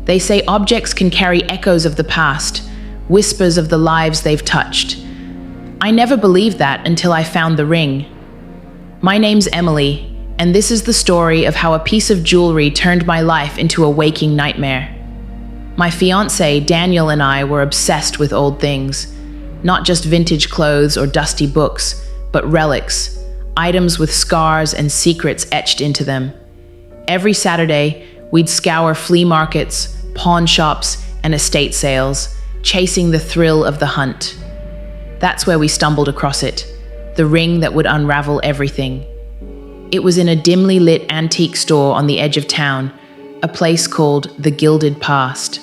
They say objects can carry echoes of the past, whispers of the lives they've touched. I never believed that until I found the ring. My name's Emily, and this is the story of how a piece of jewelry turned my life into a waking nightmare. My fiancé, Daniel, and I were obsessed with old things. Not just vintage clothes or dusty books, but relics, items with scars and secrets etched into them. Every Saturday, we'd scour flea markets, pawn shops, and estate sales, chasing the thrill of the hunt. That's where we stumbled across it, the ring that would unravel everything. It was in a dimly lit antique store on the edge of town, a place called the Gilded Past.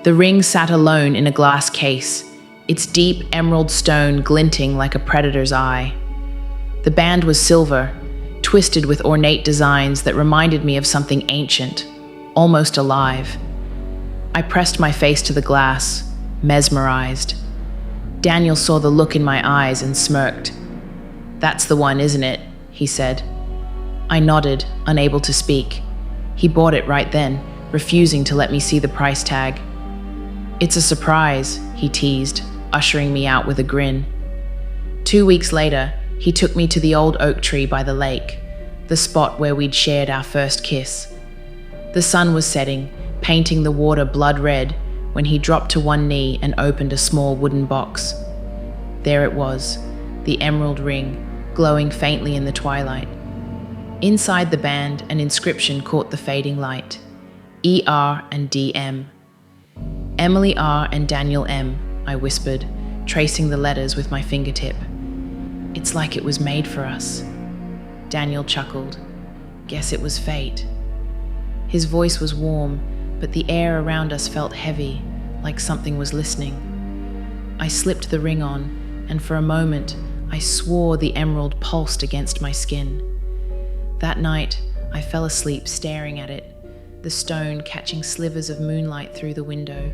The ring sat alone in a glass case, its deep emerald stone glinting like a predator's eye. The band was silver, twisted with ornate designs that reminded me of something ancient, almost alive. I pressed my face to the glass, mesmerized. Daniel saw the look in my eyes and smirked. "That's the one, isn't it?" he said. I nodded, unable to speak. He bought it right then, refusing to let me see the price tag. "It's a surprise," he teased, ushering me out with a grin. 2 weeks later, he took me to the old oak tree by the lake, the spot where we'd shared our first kiss. The sun was setting, painting the water blood red, when he dropped to one knee and opened a small wooden box. There it was, the emerald ring, glowing faintly in the twilight. Inside the band, an inscription caught the fading light. ER and DM. Emily R and Daniel M, I whispered, tracing the letters with my fingertip. "It's like it was made for us." Daniel chuckled. "Guess it was fate." His voice was warm, but the air around us felt heavy, like something was listening. I slipped the ring on, and for a moment, I swore the emerald pulsed against my skin. That night, I fell asleep staring at it, the stone catching slivers of moonlight through the window.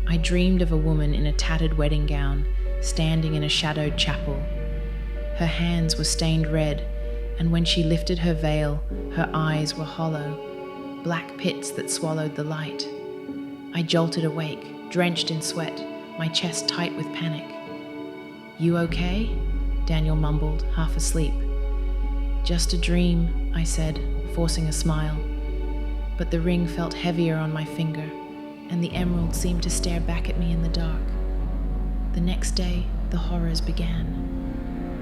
I dreamed of a woman in a tattered wedding gown, standing in a shadowed chapel. Her hands were stained red, and when she lifted her veil, her eyes were hollow, black pits that swallowed the light. I jolted awake, drenched in sweat, my chest tight with panic. "You okay?" Daniel mumbled, half asleep. "Just a dream," I said, forcing a smile. But the ring felt heavier on my finger, and the emerald seemed to stare back at me in the dark. The next day, the horrors began.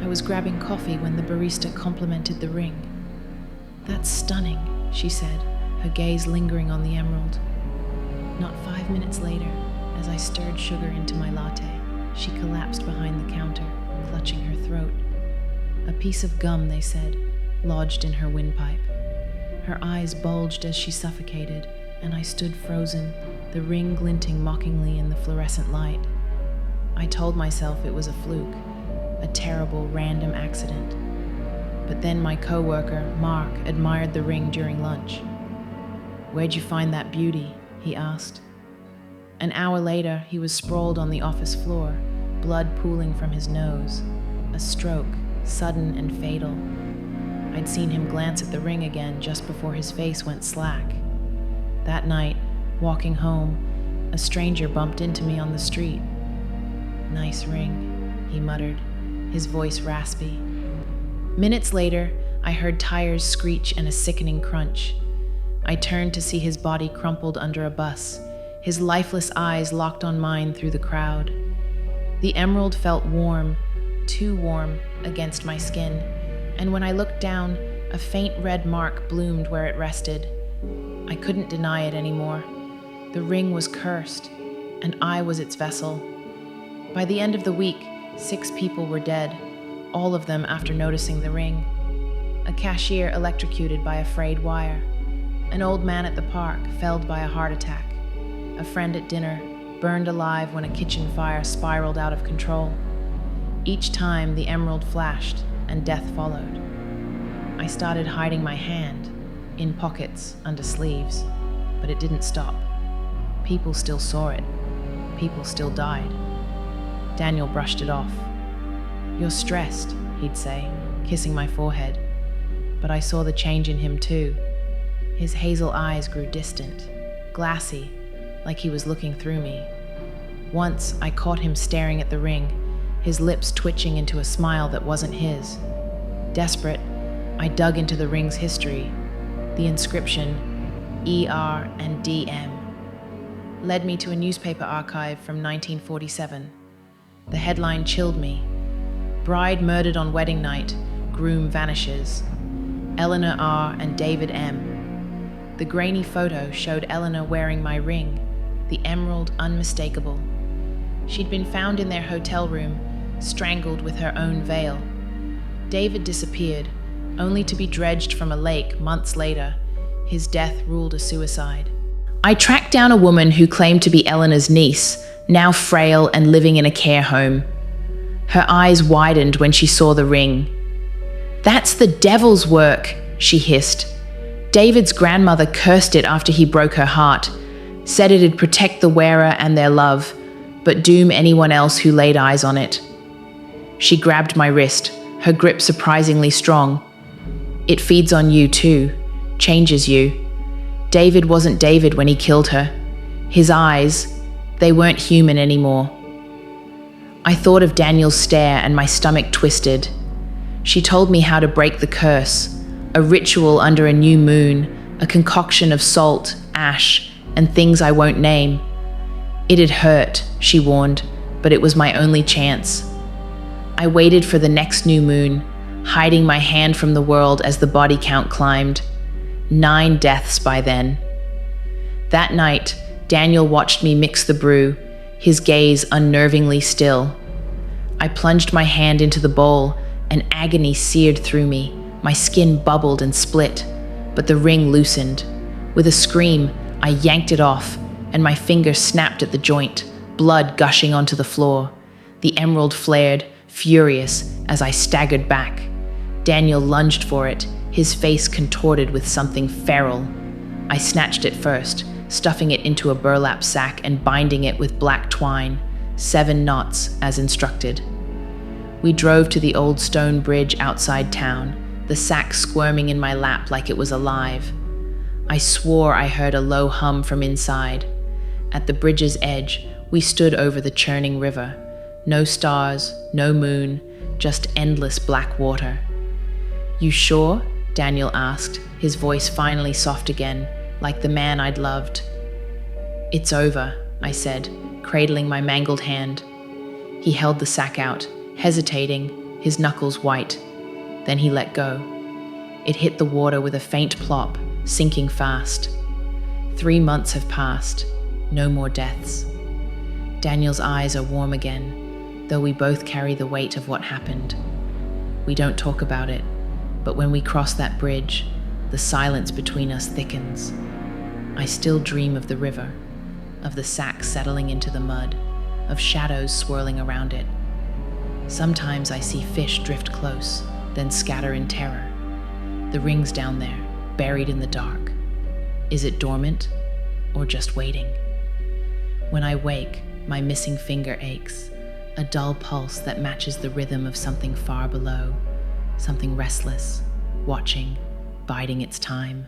I was grabbing coffee when the barista complimented the ring. "That's stunning," she said, her gaze lingering on the emerald. Not 5 minutes later, as I stirred sugar into my latte, she collapsed behind the counter, clutching her throat. A piece of gum, they said, lodged in her windpipe. Her eyes bulged as she suffocated, and I stood frozen, the ring glinting mockingly in the fluorescent light. I told myself it was a fluke, a terrible random accident. But then my coworker, Mark, admired the ring during lunch. "Where'd you find that beauty?" he asked. An hour later, he was sprawled on the office floor, blood pooling from his nose. A stroke, sudden and fatal. I'd seen him glance at the ring again just before his face went slack. That night, walking home, a stranger bumped into me on the street. "Nice ring," he muttered, his voice raspy. Minutes later, I heard tires screech and a sickening crunch. I turned to see his body crumpled under a bus, his lifeless eyes locked on mine through the crowd. The emerald felt warm, too warm, against my skin, and when I looked down, a faint red mark bloomed where it rested. I couldn't deny it anymore. The ring was cursed, and I was its vessel. By the end of the week, 6 people were dead, all of them after noticing the ring. A cashier electrocuted by a frayed wire. An old man at the park felled by a heart attack. A friend at dinner burned alive when a kitchen fire spiraled out of control. Each time the emerald flashed and death followed. I started hiding my hand, in pockets, under sleeves, but it didn't stop. People still saw it. People still died. Daniel brushed it off. "You're stressed," he'd say, kissing my forehead. But I saw the change in him too. His hazel eyes grew distant, glassy, like he was looking through me. Once, I caught him staring at the ring, his lips twitching into a smile that wasn't his. Desperate, I dug into the ring's history. The inscription, ER and DM, led me to a newspaper archive from 1947. The headline chilled me. Bride murdered on wedding night, groom vanishes. Eleanor R. and David M. The grainy photo showed Eleanor wearing my ring, the emerald unmistakable. She'd been found in their hotel room, strangled with her own veil. David disappeared, only to be dredged from a lake months later. His death ruled a suicide. I tracked down a woman who claimed to be Eleanor's niece, now frail and living in a care home. Her eyes widened when she saw the ring. "That's the devil's work," she hissed. David's grandmother cursed it after he broke her heart, said it'd protect the wearer and their love, but doom anyone else who laid eyes on it. She grabbed my wrist, her grip surprisingly strong. "It feeds on you too, changes you. David wasn't David when he killed her. His eyes, they weren't human anymore." I thought of Daniel's stare and my stomach twisted. She told me how to break the curse, a ritual under a new moon, a concoction of salt, ash, and things I won't name. It'd hurt, she warned, but it was my only chance. I waited for the next new moon, hiding my hand from the world as the body count climbed. 9 deaths by then. That night, Daniel watched me mix the brew, his gaze unnervingly still. I plunged my hand into the bowl, and agony seared through me. My skin bubbled and split, but the ring loosened. With a scream, I yanked it off, and my finger snapped at the joint, blood gushing onto the floor. The emerald flared, furious, as I staggered back. Daniel lunged for it, his face contorted with something feral. I snatched it first, stuffing it into a burlap sack and binding it with black twine, 7 knots as instructed. We drove to the old stone bridge outside town, the sack squirming in my lap like it was alive. I swore I heard a low hum from inside. At the bridge's edge, we stood over the churning river. No stars, no moon, just endless black water. "You sure?" Daniel asked, his voice finally soft again, like the man I'd loved. "It's over," I said, cradling my mangled hand. He held the sack out, hesitating, his knuckles white. Then he let go. It hit the water with a faint plop, sinking fast. 3 months have passed, no more deaths. Daniel's eyes are warm again, though we both carry the weight of what happened. We don't talk about it, but when we cross that bridge, the silence between us thickens. I still dream of the river, of the sack settling into the mud, of shadows swirling around it. Sometimes I see fish drift close, then scatter in terror. The ring's down there, buried in the dark. Is it dormant, or just waiting? When I wake, my missing finger aches, a dull pulse that matches the rhythm of something far below, something restless, watching, biding its time.